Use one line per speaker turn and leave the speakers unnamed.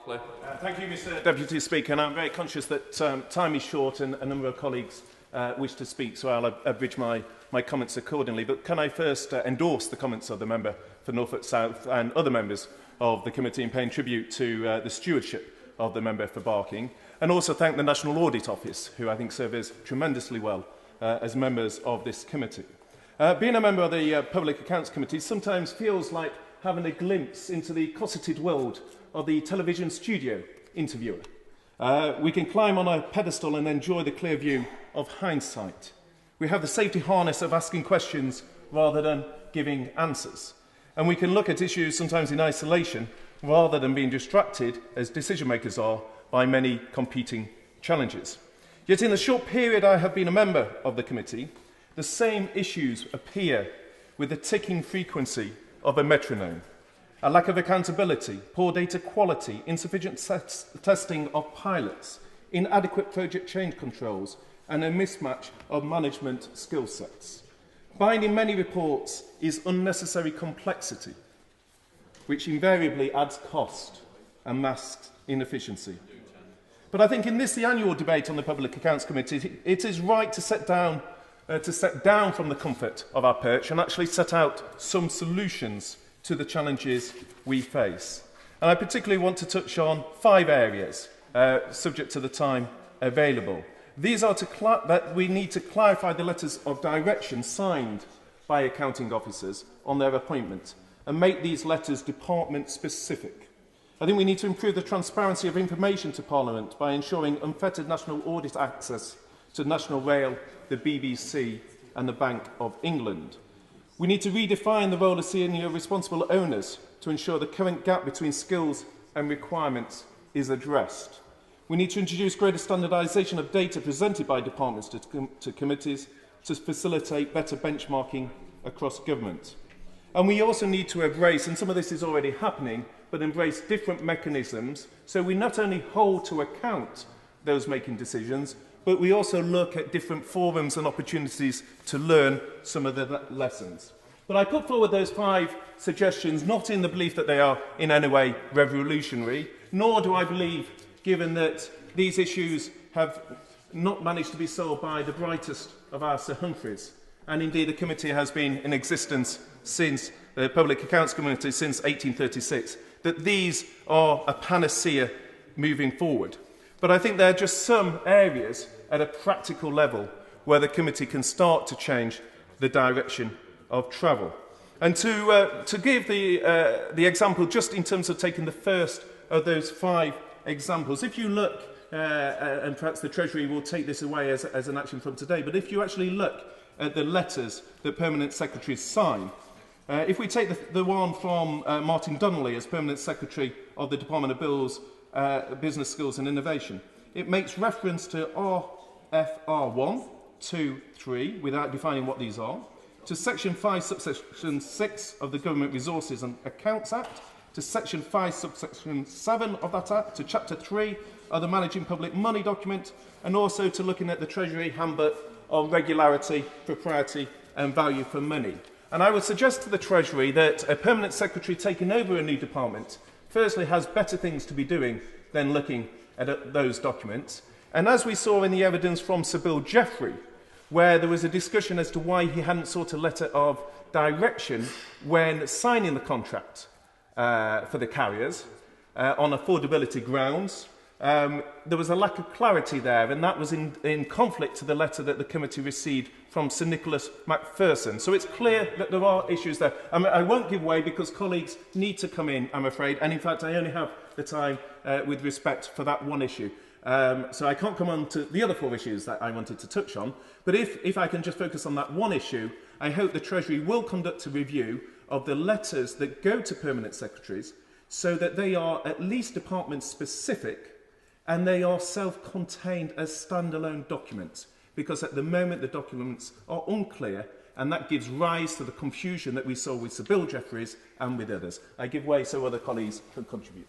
Barclay.
Thank you, Mr Deputy Speaker, and I'm very conscious that time is short and a number of colleagues wish to speak, so I'll abridge my comments accordingly. But can I first endorse the comments of the member for Norfolk South and other members of the committee in paying tribute to the stewardship of the member for Barking, and also thank the National Audit Office, who I think serve us tremendously well as members of this committee. Being a member of the Public Accounts Committee sometimes feels like having a glimpse into the cosseted world of the television studio interviewer. We can climb on a pedestal and enjoy the clear view of hindsight. We have the safety harness of asking questions rather than giving answers. And we can look at issues sometimes in isolation rather than being distracted, as decision makers are, by many competing challenges. Yet in the short period I have been a member of the committee, the same issues appear with the ticking frequency of a metronome. A lack of accountability, poor data quality, insufficient testing of pilots, inadequate project change controls, and a mismatch of management skill sets. Binding many reports is unnecessary complexity, which invariably adds cost and masks inefficiency. But I think in this, the annual debate on the Public Accounts Committee, it is right to step down from the comfort of our perch and actually set out some solutions to the challenges we face. And I particularly want to touch on 5 areas, subject to the time available. These are that we need to clarify the letters of direction signed by accounting officers on their appointment and make these letters department-specific. I think we need to improve the transparency of information to Parliament by ensuring unfettered national audit access to National Rail, the BBC and the Bank of England. We need to redefine the role of senior responsible owners to ensure the current gap between skills and requirements is addressed. We need to introduce greater standardisation of data presented by departments to committees to facilitate better benchmarking across government. And we also need to embrace, and some of this is already happening, but embrace different mechanisms so we not only hold to account those making decisions, but we also look at different forums and opportunities to learn some of the lessons. But I put forward those 5 suggestions not in the belief that they are in any way revolutionary, nor do I believe, given that these issues have not managed to be solved by the brightest of our Sir Humphreys, and indeed the committee has been in existence since the Public Accounts Committee since 1836, that these are a panacea moving forward. But I think there are just some areas at a practical level where the committee can start to change the direction of travel. And to give the example, just in terms of taking the first of those 5 examples, if you look, and perhaps the Treasury will take this away as an action from today, but if you actually look at the letters that permanent secretaries sign, if we take the one from Martin Donnelly as Permanent Secretary of the Department of Bills, Business Skills and Innovation, it makes reference to RFR 1, 2, 3, without defining what these are, to Section 5, Subsection 6 of the Government Resources and Accounts Act, to Section 5, Subsection 7 of that Act, to Chapter 3 of the Managing Public Money document, and also to looking at the Treasury Handbook on regularity, propriety and value for money. And I would suggest to the Treasury that a Permanent Secretary taking over a new department firstly has better things to be doing than looking at those documents. And as we saw in the evidence from Sir Bill Jeffrey, where there was a discussion as to why he hadn't sought a letter of direction when signing the contract for the carriers on affordability grounds, there was a lack of clarity there, and that was in conflict to the letter that the committee received from Sir Nicholas Macpherson. So it's clear that there are issues there. I won't give way because colleagues need to come in, I'm afraid, and in fact I only have the time with respect for that one issue. So I can't come on to the other 4 issues that I wanted to touch on, but if I can just focus on that one issue, I hope the Treasury will conduct a review of the letters that go to permanent secretaries so that they are at least department specific and they are self-contained as standalone documents, because at the moment the documents are unclear, and that gives rise to the confusion that we saw with Sir Bill Jeffreys and with others. I give way so other colleagues can contribute.